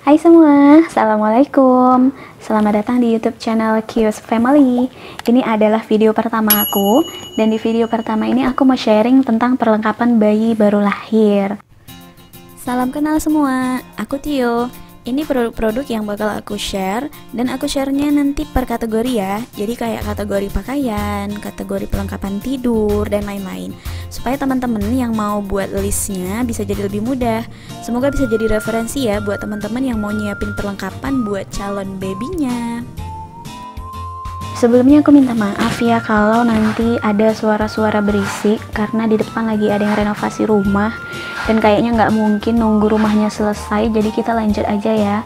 Hai semua, Assalamualaikum. Selamat datang di YouTube channel Kios Family. Ini adalah video pertama aku, dan di video pertama ini aku mau sharing tentang perlengkapan bayi baru lahir. Salam kenal semua, aku Tio. Ini produk-produk yang bakal aku share, dan aku share-nya nanti per kategori ya. Jadi kayak kategori pakaian, kategori perlengkapan tidur, dan lain-lain. Supaya teman-teman yang mau buat listnya bisa jadi lebih mudah. Semoga bisa jadi referensi ya buat teman-teman yang mau nyiapin perlengkapan buat calon babynya. Sebelumnya aku minta maaf ya kalau nanti ada suara-suara berisik, karena di depan lagi ada yang renovasi rumah dan kayaknya nggak mungkin nunggu rumahnya selesai, jadi kita lanjut aja ya.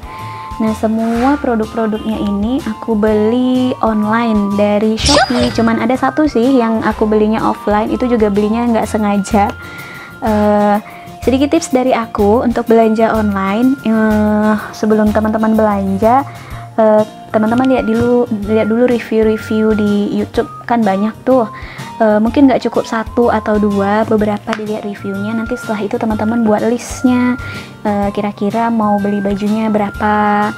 Nah, semua produk-produknya ini aku beli online dari Shopee. Cuman ada satu sih yang aku belinya offline, itu juga belinya nggak sengaja. Sedikit tips dari aku untuk belanja online. Sebelum teman-teman belanja, teman-teman lihat dulu review-review di YouTube, kan banyak tuh. Mungkin nggak cukup satu atau dua, beberapa dilihat reviewnya. Nanti setelah itu teman-teman buat listnya, kira-kira mau beli bajunya berapa,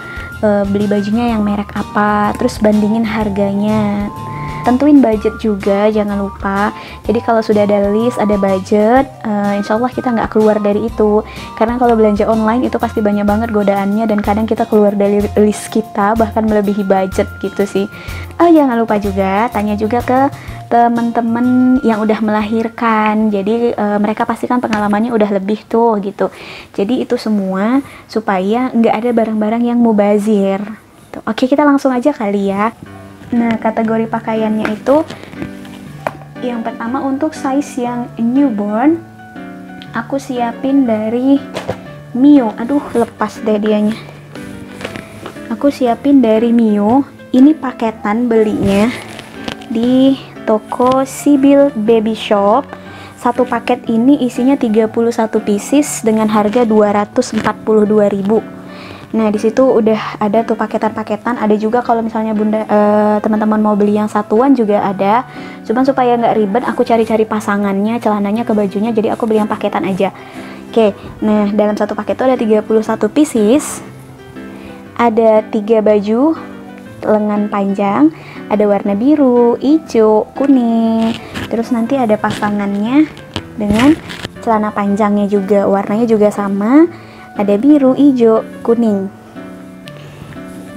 beli bajunya yang merek apa, terus bandingin harganya. Tentuin budget juga, jangan lupa. Jadi kalau sudah ada list, ada budget, insya Allah kita nggak keluar dari itu. Karena kalau belanja online itu pasti banyak banget godaannya, dan kadang kita keluar dari list kita, bahkan melebihi budget gitu sih. Jangan lupa juga, tanya juga ke teman-teman yang udah melahirkan. Jadi mereka pasti kan pengalamannya udah lebih tuh gitu. Jadi itu semua supaya nggak ada barang-barang yang mubazir. Oke, kita langsung aja kali ya. Nah, kategori pakaiannya itu yang pertama untuk size yang newborn, aku siapin dari Mio. Aduh, lepas deh dianya. Aku siapin dari Mio. Ini paketan belinya di toko Sibyl Baby Shop. Satu paket ini isinya 31 pieces dengan harga 242.000. Nah, di situ udah ada tuh paketan-paketan. Ada juga kalau misalnya bunda teman-teman mau beli yang satuan juga ada. Cuman supaya nggak ribet, aku cari-cari pasangannya, celananya ke bajunya. Jadi aku beli yang paketan aja. Oke, nah dalam satu paket itu ada 31 pieces. Ada 3 baju lengan panjang. Ada warna biru, hijau, kuning. Terus nanti ada pasangannya dengan celana panjangnya juga. Warnanya juga sama. Ada biru, hijau, kuning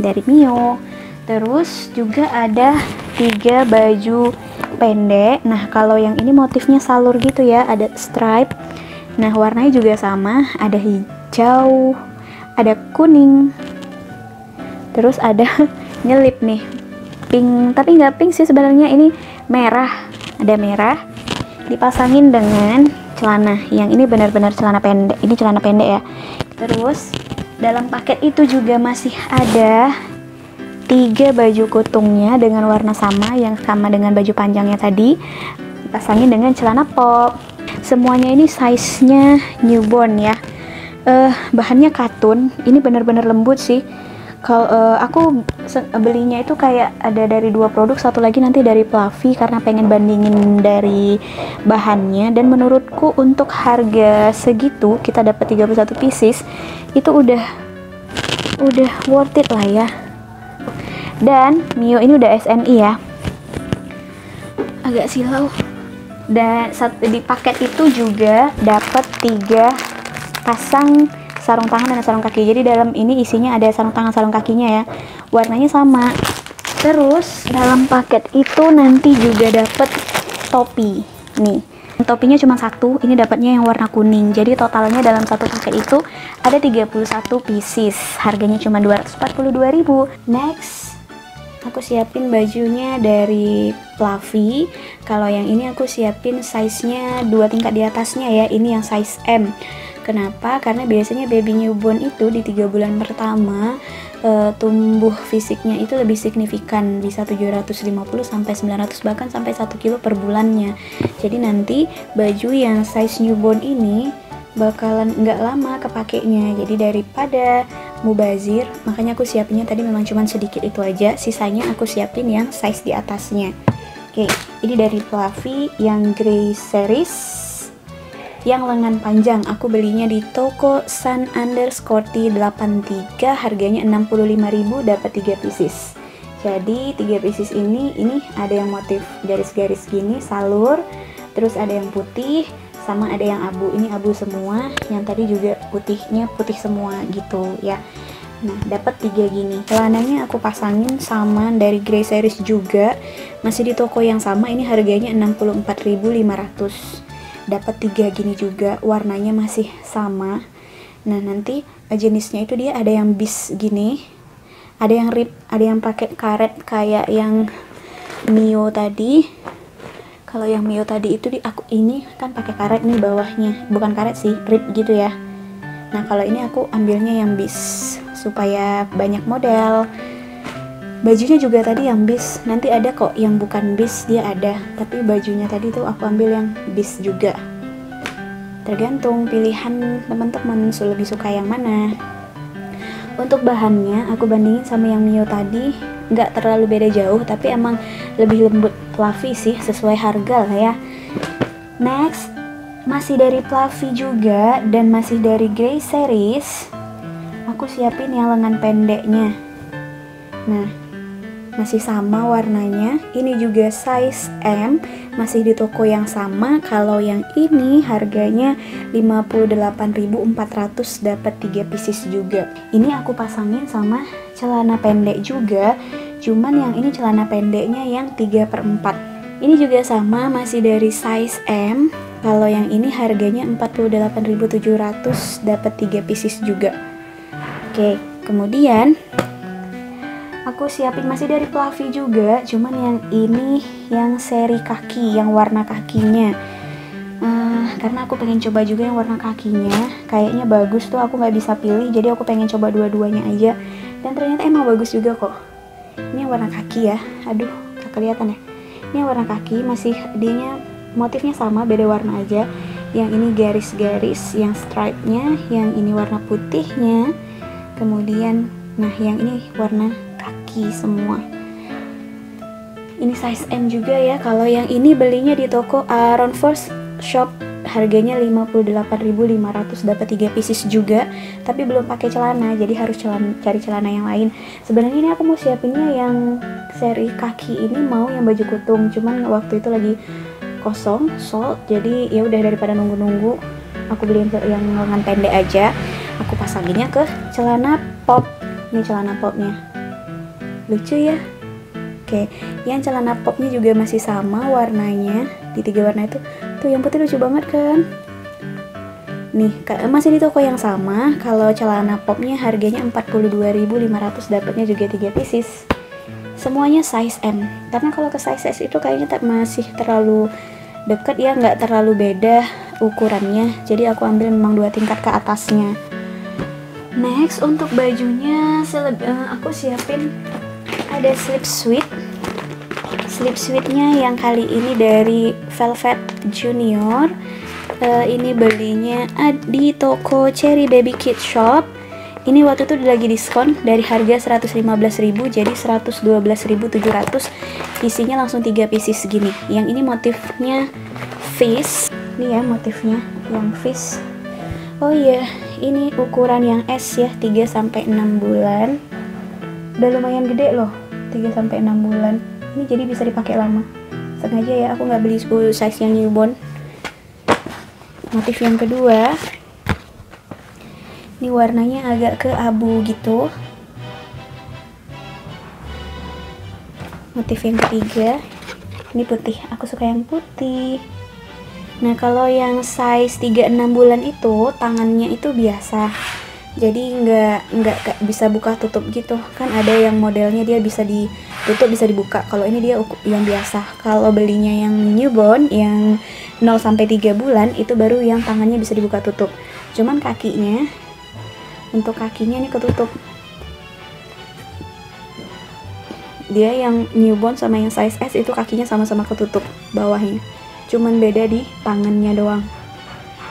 dari Mio. Terus juga ada 3 baju pendek. Nah, kalau yang ini motifnya salur gitu ya, ada stripe. Nah, warnanya juga sama, ada hijau, ada kuning. Terus ada nyelip nih, pink, tapi nggak pink sih sebenarnya, ini merah. Ada merah dipasangin dengan celana. Yang ini benar-benar celana pendek. Ini celana pendek ya. Terus dalam paket itu juga masih ada 3 baju kutungnya dengan warna sama, yang sama dengan baju panjangnya tadi, dipasangin dengan celana pop. Semuanya ini size-nya newborn ya. Bahannya katun. Ini benar-benar lembut sih. Kalau aku belinya itu kayak ada dari 2 produk, satu lagi nanti dari Fluffy karena pengen bandingin dari bahannya. Dan menurutku untuk harga segitu kita dapat 31 pieces itu udah worth it lah ya. Dan Mio ini udah SNI ya, agak silau. Dan di paket itu juga dapat 3 pasang sarung tangan dan sarung kaki. Jadi dalam ini isinya ada sarung tangan, sarung kakinya ya. Warnanya sama. Terus dalam paket itu nanti juga dapat topi. Nih, topinya cuma satu. Ini dapatnya yang warna kuning. Jadi totalnya dalam satu paket itu ada 31 pieces. Harganya cuma 242.000. Next, aku siapin bajunya dari Fluffy. Kalau yang ini aku siapin size-nya 2 tingkat di atasnya ya. Ini yang size M. Kenapa? Karena biasanya baby newborn itu di 3 bulan pertama tumbuh fisiknya itu lebih signifikan, bisa 750 sampai 900, bahkan sampai 1 kilo per bulannya. Jadi nanti baju yang size newborn ini bakalan nggak lama kepakainya. Jadi daripada mubazir, makanya aku siapinnya tadi memang cuma sedikit itu aja. Sisanya aku siapin yang size di atasnya. Oke, ini dari Fluffy yang Grey series. yang lengan panjang. Aku belinya di toko Sun_T83, harganya 65.000, dapat 3 pieces. Jadi 3 pieces ini ada yang motif garis-garis gini, salur, terus ada yang putih, sama ada yang abu. Ini abu semua, yang tadi juga putihnya putih semua gitu ya. Nah, dapat 3 gini. Celananya aku pasangin sama dari Grey Series juga, masih di toko yang sama. Ini harganya 64.500. Dapat 3 gini juga, warnanya masih sama. Nah, nanti jenisnya itu dia ada yang bis gini, ada yang rib, ada yang pakai karet kayak yang Mio tadi. Kalau yang Mio tadi itu aku ini kan pakai karet nih bawahnya, bukan karet sih, rib gitu ya. Nah, kalau ini aku ambilnya yang bis supaya banyak model. Bajunya juga tadi yang bis, nanti ada kok yang bukan bis, dia ada, tapi bajunya tadi tuh aku ambil yang bis juga. Tergantung pilihan teman-teman lebih suka yang mana. Untuk bahannya aku bandingin sama yang Mio tadi, nggak terlalu beda jauh, tapi emang lebih lembut, fluffy sih, sesuai harga lah ya. Next, masih dari Fluffy juga dan masih dari Grey Series, aku siapin yang lengan pendeknya. Nah, masih sama warnanya, ini juga size M, masih di toko yang sama. Kalau yang ini harganya 58.400, dapat 3 pieces juga. Ini aku pasangin sama celana pendek juga, cuman yang ini celana pendeknya yang 3/4. Ini juga sama, masih dari size M. Kalau yang ini harganya 48.700, dapat 3 pieces juga. Oke, kemudian aku siapin masih dari Fluffy juga, cuman yang ini yang seri kaki, yang warna kakinya. Karena aku pengen coba juga yang warna kakinya, kayaknya bagus tuh, aku nggak bisa pilih, jadi aku pengen coba dua-duanya aja. Dan ternyata emang bagus juga kok. Ini yang warna kaki ya, aduh, gak kelihatan ya. Ini yang warna kaki, masih dianya motifnya sama, beda warna aja. Yang ini garis-garis, yang stripe-nya, yang ini warna putihnya. Kemudian, nah yang ini warna kaki semua. Ini size M juga ya. Kalau yang ini belinya di toko Aaron First Shop, harganya 58.500, dapat 3 pieces juga, tapi belum pakai celana, jadi harus cari celana yang lain. Sebenarnya ini aku mau siapinnya yang seri kaki ini, mau yang baju kutung, cuman waktu itu lagi kosong sold, jadi ya udah daripada nunggu-nunggu, aku beli yang lengan pendek aja. Aku pasanginnya ke celana pop. Ini celana popnya, lucu ya. Oke, yang celana popnya juga masih sama warnanya, di 3 warna itu. Tuh yang putih lucu banget kan. Nih, masih di toko yang sama. Kalau celana popnya harganya 42.500, dapatnya juga 3 pieces. Semuanya size M. Karena kalau ke size S itu kayaknya masih terlalu deket ya, nggak terlalu beda ukurannya. Jadi aku ambil memang 2 tingkat ke atasnya. Next, untuk bajunya aku siapin ada slip suit. Slip suitnya yang kali ini dari Velvet Junior. Ini belinya di toko Cherry Baby Kid Shop. Ini waktu itu lagi diskon dari harga 115.000 jadi 112.700. Isinya langsung 3 pieces segini. Yang ini motifnya fish. Ini ya motifnya yang fish. Oh iya, ini ukuran yang S ya, 3-6 bulan. Udah lumayan gede loh, 3-6 bulan. Ini jadi bisa dipakai lama. Sengaja ya aku nggak beli size yang newborn. Motif yang kedua, ini warnanya agak ke abu gitu. Motif yang ketiga, ini putih. Aku suka yang putih. Nah, kalau yang size 3-6 bulan itu tangannya itu biasa. Jadi nggak bisa buka tutup gitu. Kan ada yang modelnya dia bisa ditutup, bisa dibuka. Kalau ini dia yang biasa. Kalau belinya yang newborn yang 0-3 bulan itu baru yang tangannya bisa dibuka tutup. Cuman kakinya, untuk kakinya ini ketutup. Dia yang newborn sama yang size S itu kakinya sama-sama ketutup bawahnya. Cuman beda di tangannya doang.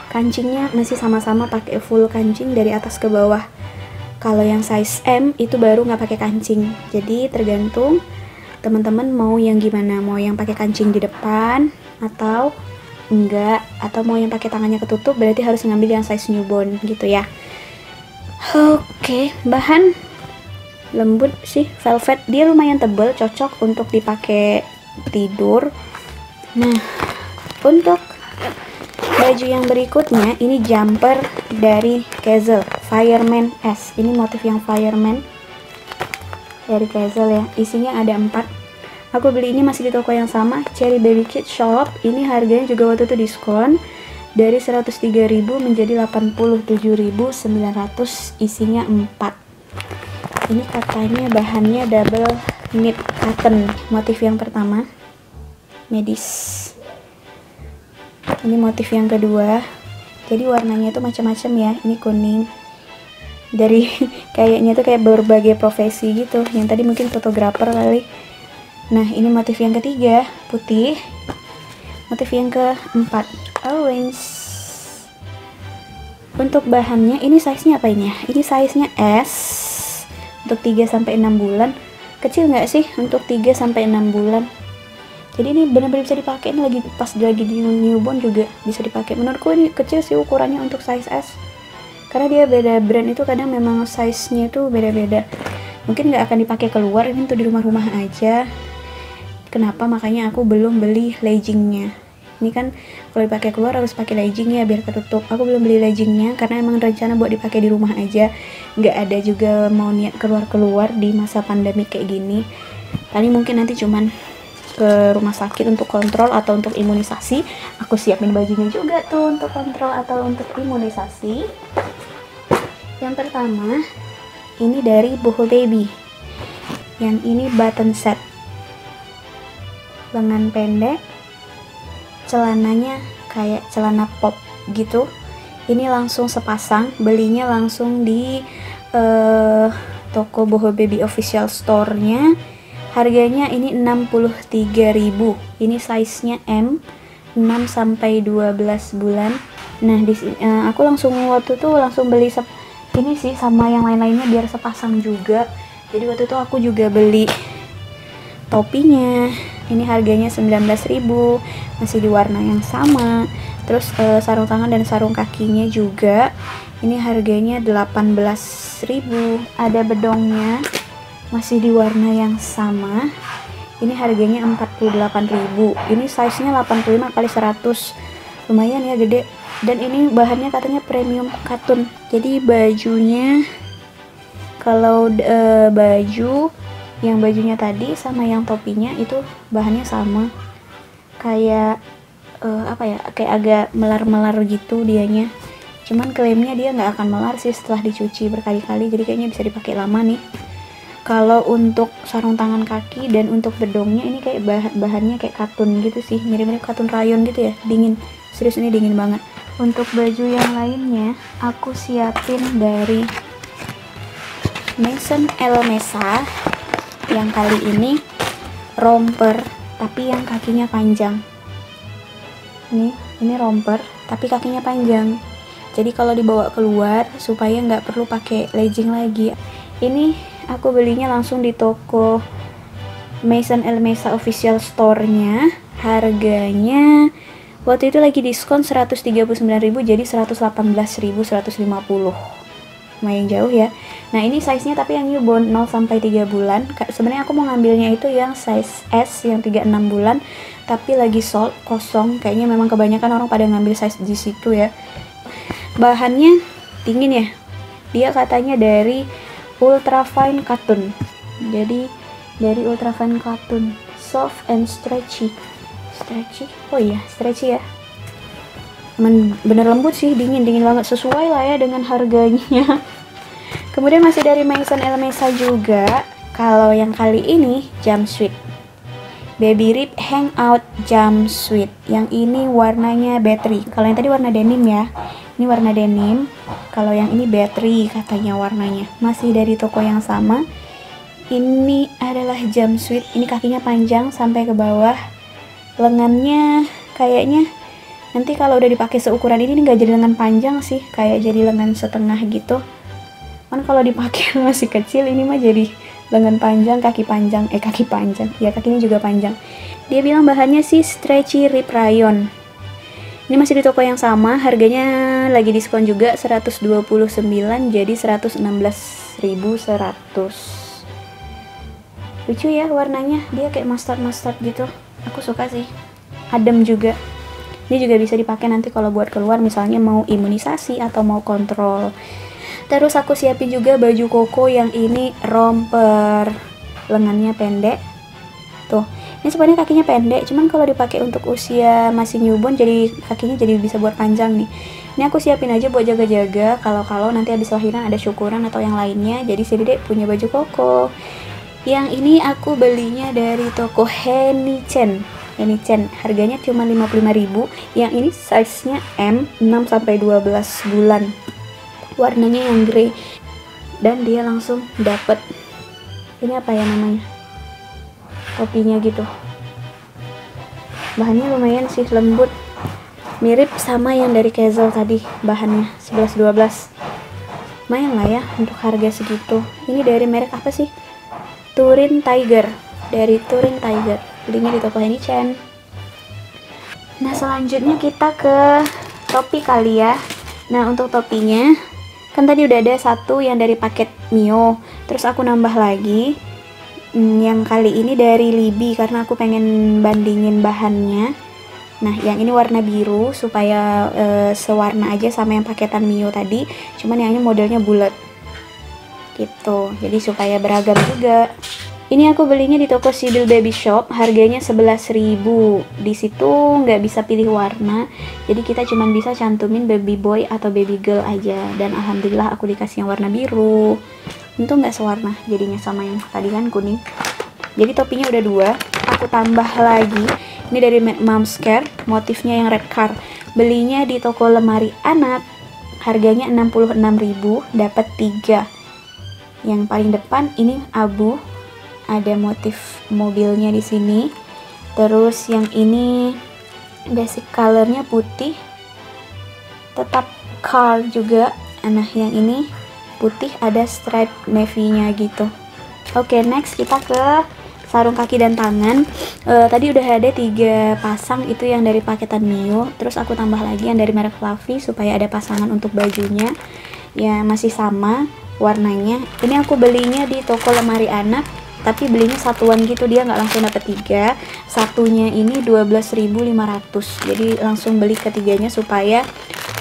Kancingnya masih sama-sama pakai full kancing dari atas ke bawah. Kalau yang size M itu baru nggak pakai kancing. Jadi tergantung teman-teman mau yang gimana, mau yang pakai kancing di depan atau enggak, atau mau yang pakai tangannya ketutup, berarti harus ngambil yang size newborn gitu ya. Oke, bahan lembut sih, velvet, dia lumayan tebal, cocok untuk dipakai tidur. Nah, untuk baju yang berikutnya ini jumper dari Kazel, Fireman S. Ini motif yang Fireman dari Kazel ya. Isinya ada 4. Aku beli ini masih di toko yang sama, Cherry Baby Kid Shop. Ini harganya juga waktu itu diskon dari 103.000 menjadi 87.900. Isinya 4. Ini katanya bahannya double knit cotton. Motif yang pertama medis. Ini motif yang kedua. Jadi warnanya itu macam-macam ya. Ini kuning. Dari kayaknya tuh kayak berbagai profesi gitu. Yang tadi mungkin fotografer kali. Nah, ini motif yang ketiga, putih. Motif yang keempat, orange. Untuk bahannya ini size-nya apa ini ya? Ini size-nya S. Untuk 3 sampai 6 bulan. Kecil nggak sih untuk 3 sampai 6 bulan? Jadi ini benar-benar bisa dipakai, ini lagi pas lagi di newborn juga bisa dipakai. Menurutku ini kecil sih ukurannya untuk size S. Karena dia beda brand itu kadang memang size-nya itu beda-beda. Mungkin nggak akan dipakai keluar, ini tuh di rumah-rumah aja. Kenapa? Makanya aku belum beli leggingnya. Ini kan kalau dipakai keluar harus pakai legging ya biar ketutup. Aku belum beli leggingnya karena emang rencana buat dipakai di rumah aja. Nggak ada juga mau niat keluar-keluar di masa pandemi kayak gini. Paling mungkin nanti cuman ke rumah sakit untuk kontrol atau untuk imunisasi. Aku siapin bajunya juga tuh untuk kontrol atau untuk imunisasi. Yang pertama ini dari Boho Baby. Yang ini button set, lengan pendek, celananya kayak celana pop gitu. Ini langsung sepasang, belinya langsung di toko Boho Baby official store-nya. Harganya ini 63.000. Ini size-nya M, 6 sampai 12 bulan. Nah, aku langsung waktu itu langsung beli ini sih sama yang lain-lainnya biar sepasang juga. Jadi waktu itu aku juga beli topinya. Ini harganya 19.000, masih di warna yang sama. Terus sarung tangan dan sarung kakinya juga. Ini harganya 18.000. Ada bedongnya, masih di warna yang sama. Ini harganya 48.000. Ini size-nya 85 x 100. Lumayan ya, gede. Dan ini bahannya katanya premium cotton. Jadi bajunya, kalau baju yang bajunya tadi sama yang topinya itu bahannya sama. Kayak apa ya? Kayak agak melar-melar gitu dianya. Cuman klaimnya dia nggak akan melar sih setelah dicuci berkali-kali. Jadi kayaknya bisa dipakai lama nih. Kalau untuk sarung tangan kaki dan untuk bedongnya ini kayak bahannya kayak katun gitu sih, mirip-mirip katun rayon gitu ya, dingin. Serius ini dingin banget. Untuk baju yang lainnya aku siapin dari Maison Elmesa. Yang kali ini romper tapi yang kakinya panjang. Ini romper tapi kakinya panjang. Jadi kalau dibawa keluar supaya nggak perlu pakai legging lagi. Ini aku belinya langsung di toko Maison Elmesa official store-nya. Harganya waktu itu lagi diskon 139.000 jadi 118.150. Lumayan jauh ya. Nah, ini size-nya tapi yang newborn 0 sampai 3 bulan. Sebenarnya aku mau ngambilnya itu yang size S yang 3-6 bulan, tapi lagi sold kosong. Kayaknya memang kebanyakan orang pada ngambil size di situ ya. Bahannya dingin ya. Dia katanya dari ultra fine cotton. Jadi dari ultra fine cotton, soft and stretchy. Oh iya, stretchy ya. Bener lembut sih, dingin banget, sesuai lah ya dengan harganya. Kemudian masih dari Maison Elmesa juga. Kalau yang kali ini jumpsuit, Baby Rib Hangout jumpsuit. Yang ini warnanya battery. Kalau yang tadi warna denim ya, ini warna denim. Kalau yang ini battery katanya warnanya. Masih dari toko yang sama. Ini adalah jumpsuit. Ini kakinya panjang sampai ke bawah. Lengannya kayaknya nanti kalau udah dipakai seukuran ini nggak jadi lengan panjang sih, kayak jadi lengan setengah gitu. Kan kalau dipakai masih kecil, ini mah jadi lengan panjang, kaki panjang. Ya kakinya juga panjang. Dia bilang bahannya sih stretchy rib rayon. Ini masih di toko yang sama, harganya lagi diskon juga 129 jadi 116.100. Lucu ya warnanya, dia kayak mustard gitu. Aku suka sih. Adem juga. Ini juga bisa dipakai nanti kalau buat keluar, misalnya mau imunisasi atau mau kontrol. Terus aku siapin juga baju koko yang ini romper, lengannya pendek. Tuh, ini sebenarnya kakinya pendek, cuman kalau dipakai untuk usia masih newborn jadi kakinya jadi bisa buat panjang nih. Ini aku siapin aja buat jaga-jaga kalau nanti habis lahiran ada syukuran atau yang lainnya. Jadi si Dedek punya baju koko. Yang ini aku belinya dari toko Henichen. Harganya cuma 55.000. Yang ini size-nya M, 6 sampai 12 bulan. Warnanya yang grey dan dia langsung dapet ini apa ya namanya? Topinya gitu. Bahannya lumayan sih, lembut. Mirip sama yang dari Kezel tadi, bahannya 11-12. Lumayan lah ya untuk harga segitu. Ini dari merek apa sih? Turin Tiger. Dari Turin Tiger. Belinya di toko Henichen. Nah, selanjutnya kita ke topi kali ya. Nah, untuk topinya kan tadi udah ada satu yang dari paket Mio, terus aku nambah lagi yang kali ini dari Libby karena aku pengen bandingin bahannya. Nah, yang ini warna biru supaya sewarna aja sama yang paketan Mio tadi, cuman yang ini modelnya bulat gitu, jadi supaya beragam juga. Ini aku belinya di toko Sibyl Baby Shop, harganya 11.000. Di situ nggak bisa pilih warna, jadi kita cuma bisa cantumin baby boy atau baby girl aja. Dan alhamdulillah aku dikasih yang warna biru. Untung nggak sewarna, jadinya sama yang tadi kan kuning. Jadi topinya udah 2. Aku tambah lagi. Ini dari Mom's Care, motifnya yang red car. Belinya di toko lemari anak, harganya 66.000, dapat 3. Yang paling depan ini abu. Ada motif mobilnya di sini. Terus yang ini basic colornya putih, tetap car juga. Nah, yang ini putih ada stripe navy-nya gitu. Oke, next kita ke sarung kaki dan tangan. Tadi udah ada 3 pasang, itu yang dari paketan Mio. Terus aku tambah lagi yang dari merek Fluffy supaya ada pasangan untuk bajunya. Ya masih sama warnanya. Ini aku belinya di toko lemari anak, tapi belinya satuan gitu, dia nggak langsung dapet 3. Satunya ini 12.500, jadi langsung beli ketiganya supaya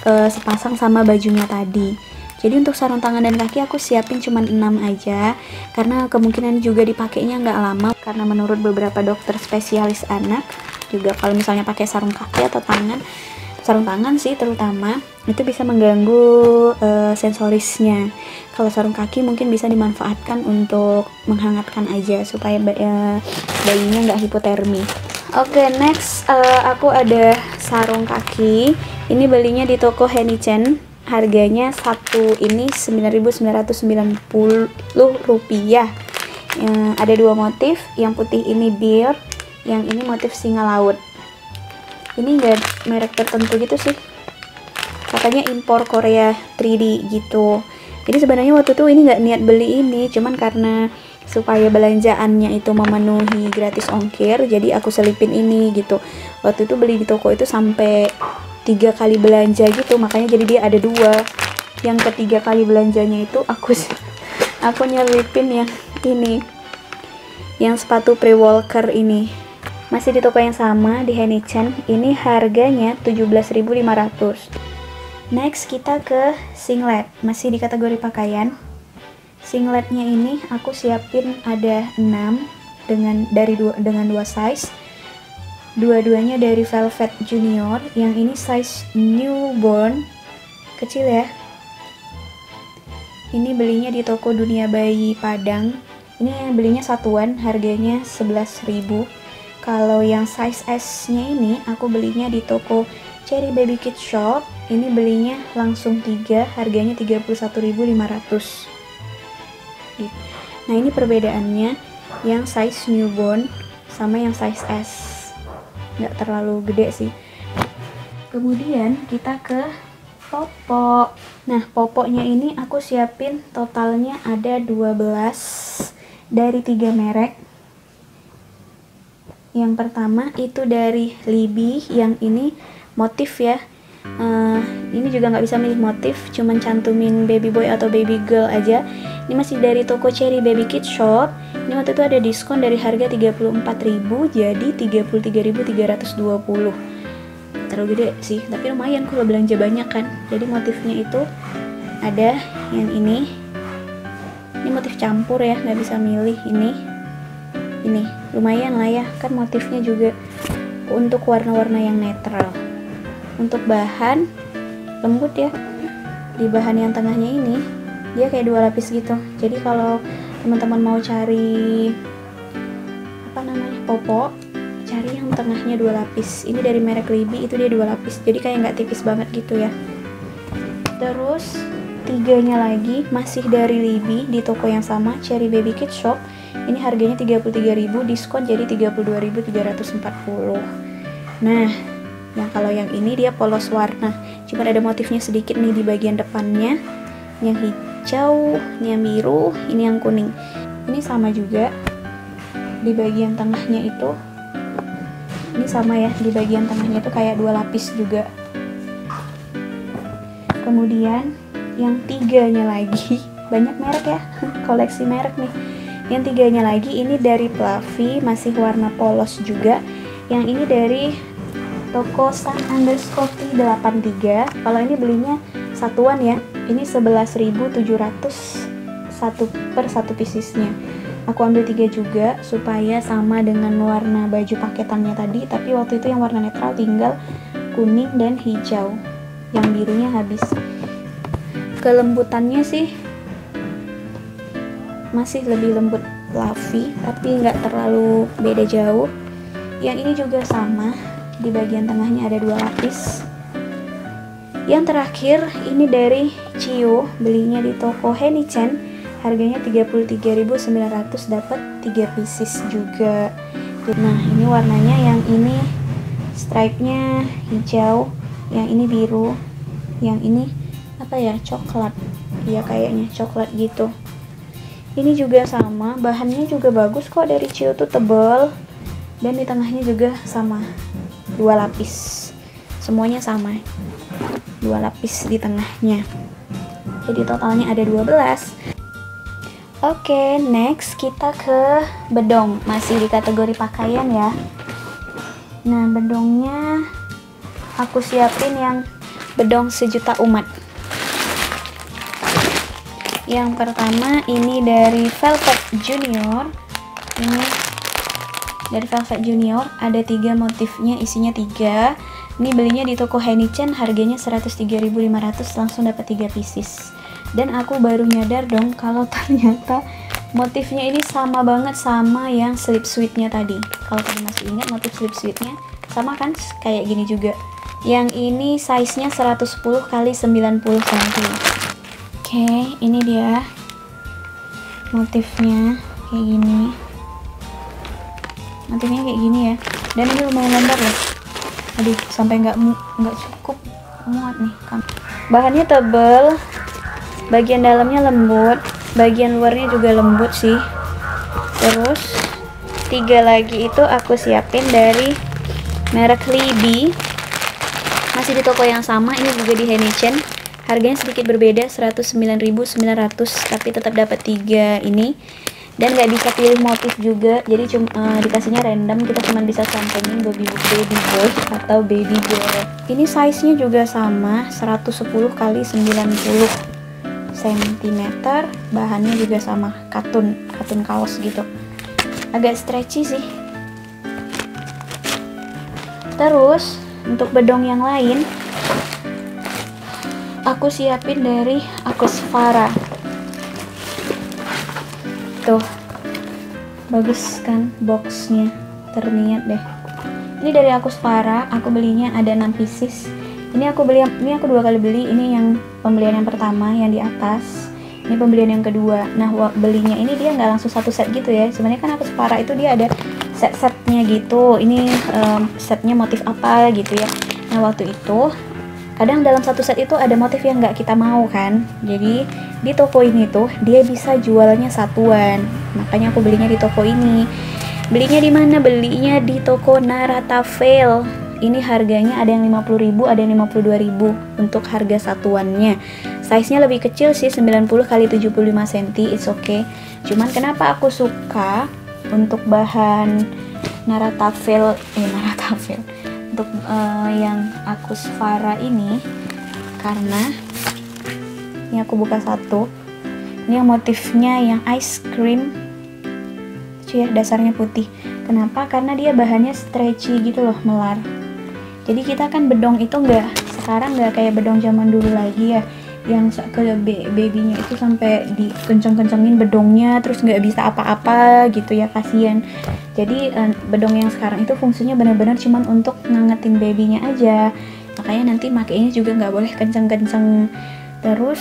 sepasang sama bajunya tadi. Jadi untuk sarung tangan dan kaki aku siapin cuma 6 aja, karena kemungkinan juga dipakainya nggak lama, karena menurut beberapa dokter spesialis anak juga kalau misalnya pakai sarung kaki atau sarung tangan sih terutama, itu bisa mengganggu sensorisnya. Kalau sarung kaki mungkin bisa dimanfaatkan untuk menghangatkan aja supaya bayinya nggak hipotermi. Oke, next aku ada sarung kaki. Ini belinya di toko Henichen. Harganya satu ini 9.990 rupiah. Ada 2 motif, yang putih ini bear, yang ini motif singa laut. Ini enggak merek tertentu gitu sih, katanya impor Korea 3D gitu. Jadi sebenarnya waktu itu ini nggak niat beli ini, cuman karena supaya belanjaannya itu memenuhi gratis ongkir, jadi aku selipin ini gitu. Waktu itu beli di toko itu sampai 3 kali belanja gitu, makanya jadi dia ada 2. Yang ketiga kali belanjanya itu aku nyelipin yang ini, yang sepatu pre-walker ini. Masih di toko yang sama di Henichen. Ini harganya 17.500. Next kita ke singlet, masih di kategori pakaian. Singletnya ini aku siapin ada 6 dengan 2 size. Dua-duanya dari Velvet Junior, yang ini size newborn, kecil ya. Ini belinya di toko Dunia Bayi Padang. Ini belinya satuan, harganya 11.000. Kalau yang size S-nya ini aku belinya di toko Cherry Baby Kids Shop. Ini belinya langsung 3, harganya 31.500. Nah, ini perbedaannya, yang size newborn sama yang size S. Nggak terlalu gede sih. Kemudian kita ke popok. Nah, popoknya ini aku siapin totalnya ada 12 dari 3 merek. Yang pertama itu dari Libby, yang ini motif ya. Ini juga nggak bisa milih motif, cuman cantumin baby boy atau baby girl aja. Ini masih dari toko Cherry Baby Kid Shop. Ini waktu itu ada diskon dari harga 34.000 jadi 33.320. Terlalu gede sih, tapi lumayan kalau belanja banyak kan. Jadi motifnya itu ada yang ini motif campur ya, nggak bisa milih. Ini lumayan lah ya, kan motifnya juga untuk warna-warna yang netral. Untuk bahan lembut ya, di bahan yang tengahnya ini dia kayak 2 lapis gitu. Jadi kalau teman-teman mau cari popo, cari yang tengahnya 2 lapis. Ini dari merek Libby, itu dia 2 lapis, jadi kayak nggak tipis banget gitu ya. Terus 3-nya lagi masih dari Libby di toko yang sama, Cherry Baby Kid Shop. Ini harganya 33.000, diskon jadi 32.340. Nah, kalau yang ini dia polos warna, cuma ada motifnya sedikit nih di bagian depannya, yang hijau, ini yang biru, ini yang kuning. Ini sama juga di bagian tengahnya itu, ini sama ya, di bagian tengahnya itu kayak 2 lapis juga. Kemudian yang 3-nya lagi banyak merek ya, koleksi merek nih. Yang 3-nya lagi ini dari Fluffy, masih warna polos juga. Yang ini dari toko Sun_83. Kalau ini belinya satuan ya, ini 11.700 per satu piecesnya. Aku ambil 3 juga supaya sama dengan warna baju paketannya tadi, tapi waktu itu yang warna netral tinggal kuning dan hijau, yang birunya habis. Kelembutannya sih masih lebih lembut Fluffy, tapi nggak terlalu beda jauh. Yang ini juga sama, di bagian tengahnya ada 2 lapis. Yang terakhir ini dari Cio, belinya di toko Heni-chan, harganya 33.900, dapat 3 pieces juga. Nah, ini warnanya, yang ini stripe-nya hijau, yang ini biru, yang ini apa ya, coklat ya, kayaknya coklat gitu. Ini juga sama, bahannya juga bagus kok, dari Cio tuh tebal, dan di tengahnya juga sama 2 lapis, semuanya sama 2 lapis di tengahnya, jadi totalnya ada 12. Oke, next kita ke bedong, masih di kategori pakaian ya. Nah, bedongnya aku siapin yang bedong sejuta umat. Yang pertama ini dari Velvet Junior. Ini dari Velvet Junior, ada 3 motifnya, isinya 3. Ini belinya di toko Heni-chan, harganya 103.500, langsung dapat 3 pieces. Dan aku baru nyadar dong kalau ternyata motifnya ini sama banget sama yang slip sweetnya tadi. Kalau kalian masih ingat motif slip sweetnya sama kan, kayak gini juga. Yang ini size-nya 110 x 90 cm. Oke, ini dia motifnya kayak gini. Motifnya kayak gini ya. Dan ini lumayan lebar loh. Aduh, sampai nggak cukup muat nih. Bahannya tebel, bagian dalamnya lembut, bagian luarnya juga lembut sih. Terus 3 lagi itu aku siapin dari merek Libby, masih di toko yang sama, ini juga di Heni-chan. Harganya sedikit berbeda, 109.900, tapi tetap dapat 3 ini. Dan nggak bisa pilih motif juga, jadi cuma dikasihnya random. Kita cuma bisa cantumin baby boy atau baby girl. Ini size nya juga sama, 110 x 90 cm. Bahannya juga sama, katun kaos gitu, agak stretchy sih. Terus untuk bedong yang lain aku siapin dari Aquasfara. Tuh, bagus kan boxnya, terniat deh. Ini dari Aquasfara, aku belinya ada 6 pieces. Ini aku 2 kali beli. Ini yang pembelian yang pertama yang di atas, ini pembelian yang kedua. Nah, belinya ini dia nggak langsung satu set gitu ya. Sebenarnya kan Aquasfara itu dia ada set-setnya gitu. Ini setnya motif apa gitu ya. Nah, waktu itu kadang dalam satu set itu ada motif yang nggak kita mau kan. Jadi di toko ini tuh dia bisa jualnya satuan. Makanya aku belinya di toko ini. Belinya di mana? Belinya di toko Narata Veil. Ini harganya ada yang 50.000, ada yang 52.000 untuk harga satuannya. Size-nya lebih kecil sih, 90 x 75 cm, it's okay. Cuman kenapa aku suka untuk bahan Naratafel untuk yang Aqusphara ini, karena ini aku buka satu. Ini yang motifnya yang ice cream, ya, dasarnya putih. Kenapa? Karena dia bahannya stretchy gitu loh, melar. Jadi kita kan bedong itu sekarang nggak kayak bedong zaman dulu lagi ya, yang ke babynya itu sampai dikenceng-kencengin bedongnya, terus nggak bisa apa-apa gitu ya, kasihan. Jadi bedong yang sekarang itu fungsinya benar-benar cuman untuk ngangetin babynya aja. Makanya nanti makainya juga nggak boleh kenceng-kenceng. Terus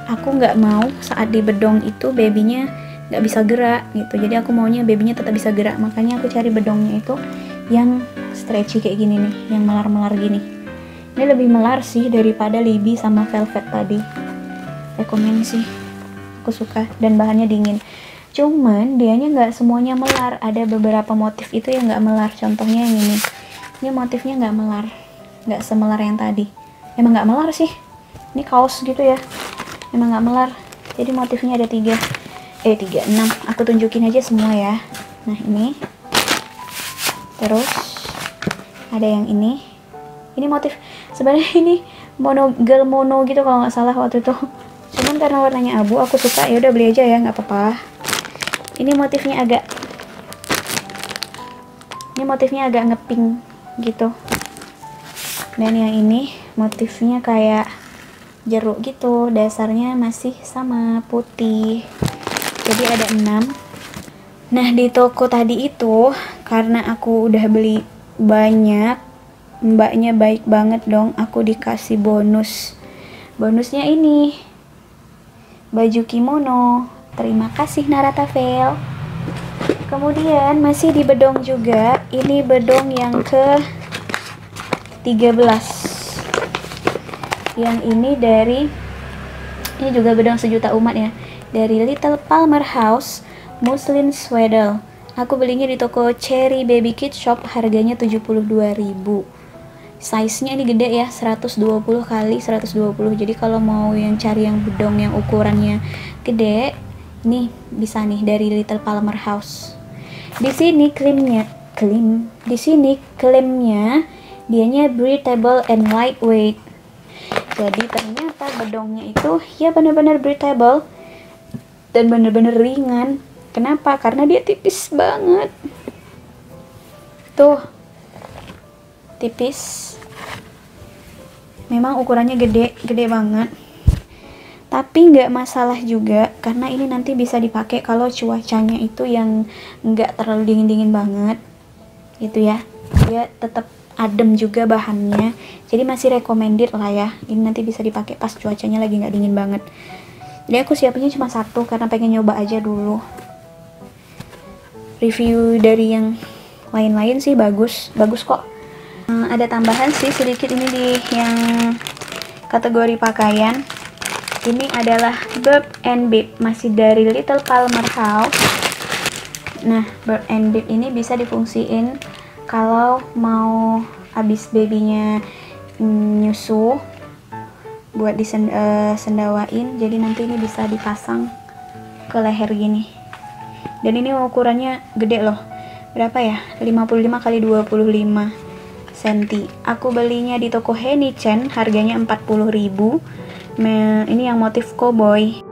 aku nggak mau saat di bedong itu babynya nggak bisa gerak gitu. Jadi aku maunya babynya tetap bisa gerak. Makanya aku cari bedongnya itu yang stretchy kayak gini nih, yang melar-melar gini. Ini lebih melar sih daripada Libby sama Velvet tadi. Rekomen sih, aku suka, dan bahannya dingin. Cuman dianya nggak semuanya melar, ada beberapa motif itu yang nggak melar. Contohnya yang ini motifnya nggak melar, nggak semelar yang tadi. Emang nggak melar sih, ini kaos gitu ya, emang nggak melar. Jadi motifnya ada 36, aku tunjukin aja semua ya. Nah ini, terus ada yang ini motif, sebenarnya ini girl mono gitu kalau nggak salah waktu itu. Cuman karena warnanya abu aku suka, ya udah beli aja ya, nggak apa-apa. Ini motifnya agak ngepink gitu. Dan yang ini motifnya kayak jeruk gitu, dasarnya masih sama putih. Jadi ada 6. Nah di toko tadi itu, karena aku udah beli banyak, mbaknya baik banget dong, aku dikasih bonusnya ini baju kimono. Terima kasih Naratafel. Kemudian masih di bedong juga, ini bedong yang ke 13. Yang ini ini juga bedong sejuta umat ya, dari Little Palmer House Muslin Swaddle. Aku belinya di toko Cherry Baby Kid Shop, harganya 72.000. Size-nya ini gede ya, 120 x 120. Jadi kalau mau yang cari yang bedong yang ukurannya gede, ini bisa nih dari Little Palmer House. Di sini klaimnya dianya breathable and lightweight. Jadi ternyata bedongnya itu ya benar-benar breathable dan benar-benar ringan. Kenapa? Karena dia tipis banget. Tuh, tipis. Memang ukurannya gede banget. Tapi nggak masalah juga, karena ini nanti bisa dipakai kalau cuacanya itu yang nggak terlalu dingin-dingin banget, gitu ya. Dia tetap adem juga bahannya, jadi masih recommended lah ya. Ini nanti bisa dipakai pas cuacanya lagi nggak dingin banget. Jadi aku siapinnya cuma satu karena pengen nyoba aja dulu. Review dari yang lain-lain sih bagus kok. Ada tambahan sih sedikit ini di yang kategori pakaian. Ini adalah Burp and Beep, masih dari Little Palmer House. Nah, Burp and Beep ini bisa difungsiin kalau mau habis babynya nyusu buat disendawain. Jadi nanti ini bisa dipasang ke leher gini. Dan ini ukurannya gede loh. Berapa ya? 55 x 25 cm. Aku belinya di toko Heni-chan, harganya 40.000. Ini yang motif cowboy.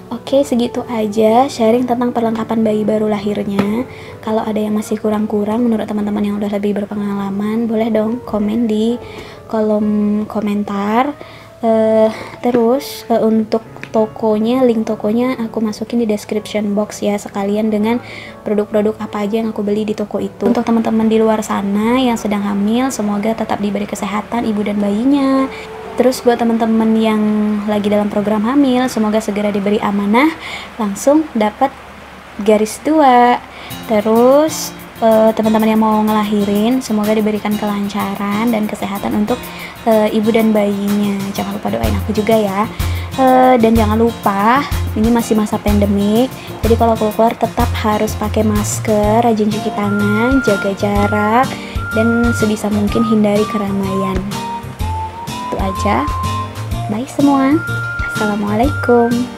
Oke, segitu aja sharing tentang perlengkapan bayi baru lahirnya. Kalau ada yang masih kurang-kurang menurut teman-teman yang udah lebih berpengalaman, boleh dong komen di kolom komentar. Terus untuk tokonya, link tokonya aku masukin di description box ya, sekalian dengan produk-produk apa aja yang aku beli di toko itu. Untuk teman-teman di luar sana yang sedang hamil, semoga tetap diberi kesehatan ibu dan bayinya. Terus buat teman-teman yang lagi dalam program hamil, semoga segera diberi amanah, langsung dapat garis tua. Terus teman-teman yang mau ngelahirin, semoga diberikan kelancaran dan kesehatan untuk ibu dan bayinya. Jangan lupa doain aku juga ya. Dan jangan lupa, ini masih masa pandemik, jadi kalau keluar tetap harus pakai masker, rajin cuci tangan, jaga jarak, dan sebisa mungkin hindari keramaian. Itu aja. Bye semua. Assalamualaikum.